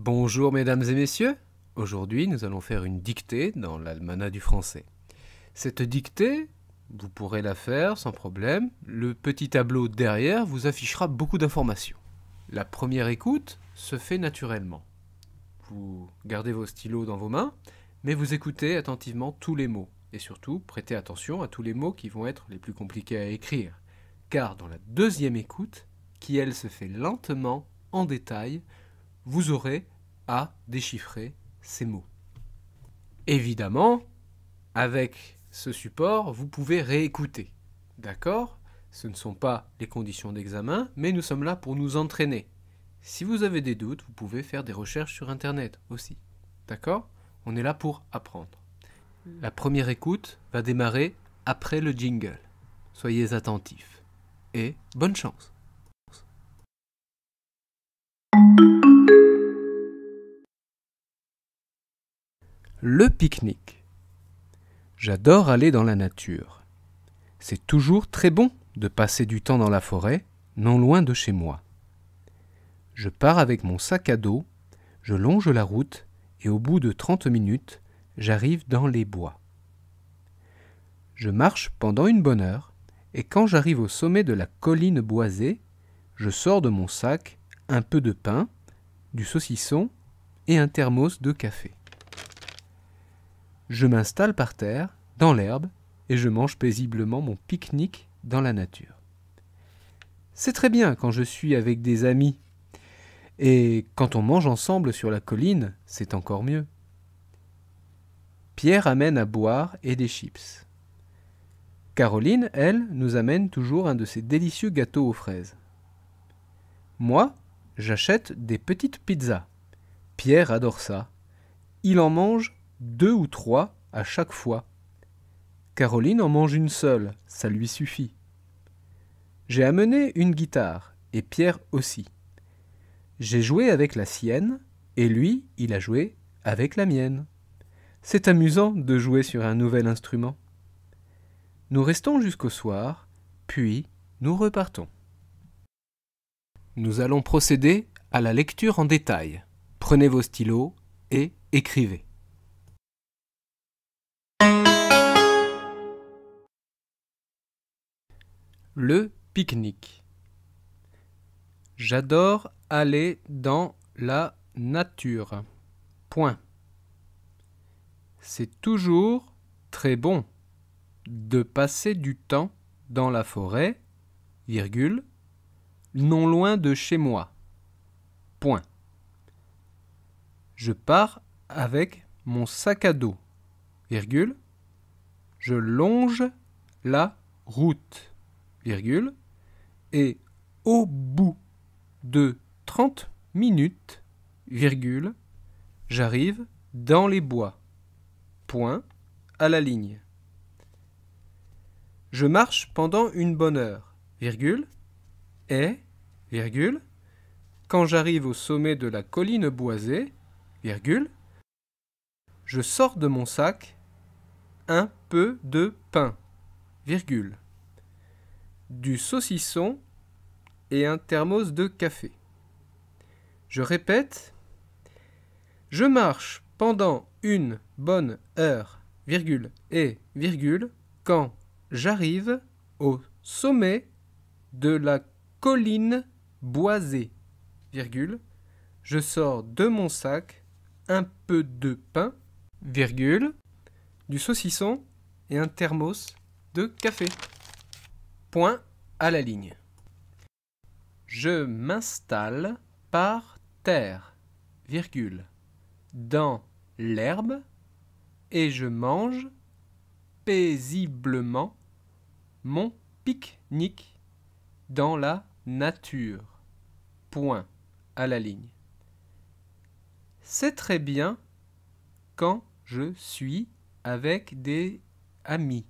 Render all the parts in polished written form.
Bonjour mesdames et messieurs, aujourd'hui nous allons faire une dictée dans l'almanach du français. Cette dictée, vous pourrez la faire sans problème, le petit tableau derrière vous affichera beaucoup d'informations. La première écoute se fait naturellement. Vous gardez vos stylos dans vos mains, mais vous écoutez attentivement tous les mots, et surtout prêtez attention à tous les mots qui vont être les plus compliqués à écrire, car dans la deuxième écoute, qui elle se fait lentement, en détail, vous aurez à déchiffrer ces mots. Évidemment, avec ce support, vous pouvez réécouter. D'accord ? Ce ne sont pas les conditions d'examen, mais nous sommes là pour nous entraîner. Si vous avez des doutes, vous pouvez faire des recherches sur Internet aussi. D'accord ? On est là pour apprendre. La première écoute va démarrer après le jingle. Soyez attentifs. Et bonne chance. Le pique-nique. J'adore aller dans la nature. C'est toujours très bon de passer du temps dans la forêt, non loin de chez moi. Je pars avec mon sac à dos, je longe la route et au bout de 30 minutes, j'arrive dans les bois. Je marche pendant une bonne heure et quand j'arrive au sommet de la colline boisée, je sors de mon sac un peu de pain, du saucisson et un thermos de café. Je m'installe par terre, dans l'herbe, et je mange paisiblement mon pique-nique dans la nature. C'est très bien quand je suis avec des amis, et quand on mange ensemble sur la colline, c'est encore mieux. Pierre amène à boire et des chips. Caroline, elle, nous amène toujours un de ces délicieux gâteaux aux fraises. Moi, j'achète des petites pizzas. Pierre adore ça. Il en mange 2 ou 3 à chaque fois. Caroline en mange une seule, ça lui suffit. J'ai amené une guitare, et Pierre aussi. J'ai joué avec la sienne, et lui, il a joué avec la mienne. C'est amusant de jouer sur un nouvel instrument. Nous restons jusqu'au soir, puis nous repartons. Nous allons procéder à la lecture en détail. Prenez vos stylos et écrivez. Le pique-nique. J'adore aller dans la nature. Point. C'est toujours très bon de passer du temps dans la forêt, virgule, non loin de chez moi. Point. Je pars avec mon sac à dos, virgule, je longe la route, virgule, et au bout de 30 minutes, virgule, j'arrive dans les bois. Point à la ligne. Je marche pendant une bonne heure, virgule, et, virgule, quand j'arrive au sommet de la colline boisée, virgule, je sors de mon sac un peu de pain, virgule, du saucisson et un thermos de café. Je répète, je marche pendant une bonne heure, virgule, et, virgule, quand j'arrive au sommet de la colline boisée, virgule, je sors de mon sac un peu de pain, virgule, du saucisson et un thermos de café. Point à la ligne. Je m'installe par terre, virgule, dans l'herbe et je mange paisiblement mon pique-nique dans la nature. Point à la ligne. C'est très bien quand je suis avec des amis.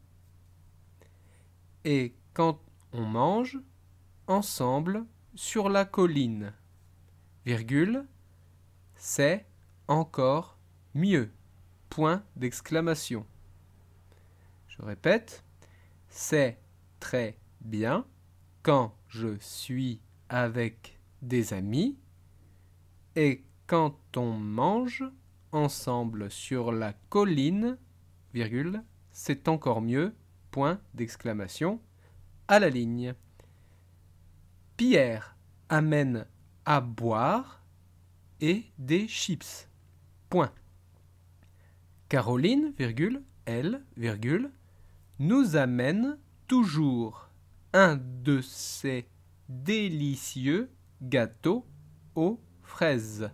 Et quand on mange ensemble sur la colline, virgule, c'est encore mieux. Point d'exclamation. Je répète, c'est très bien quand je suis avec des amis et quand on mange ensemble sur la colline, virgule, c'est encore mieux, point d'exclamation, à la ligne. Pierre amène à boire et des chips, point. Caroline, virgule, elle, virgule, nous amène toujours un de ces délicieux gâteaux aux fraises.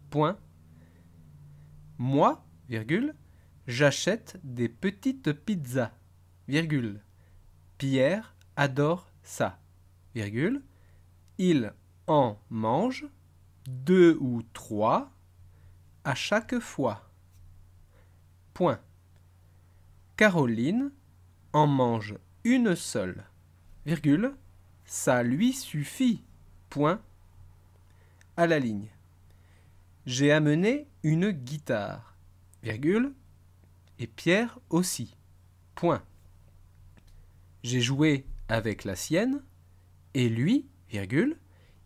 Point. Moi, virgule, j'achète des petites pizzas, virgule. Pierre adore ça, virgule. Il en mange 2 ou 3 à chaque fois. Point. Caroline en mange une seule, virgule. Ça lui suffit. Point. À la ligne. J'ai amené une guitare, virgule, et Pierre aussi. Point. J'ai joué avec la sienne, et lui, virgule,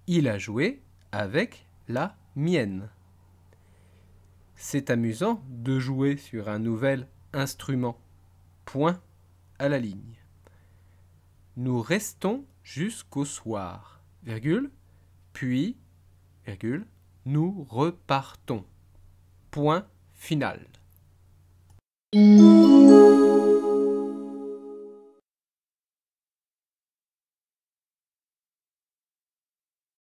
il a joué avec la mienne. C'est amusant de jouer sur un nouvel instrument. Point à la ligne. Nous restons jusqu'au soir, virgule, puis, virgule, nous repartons. Point final.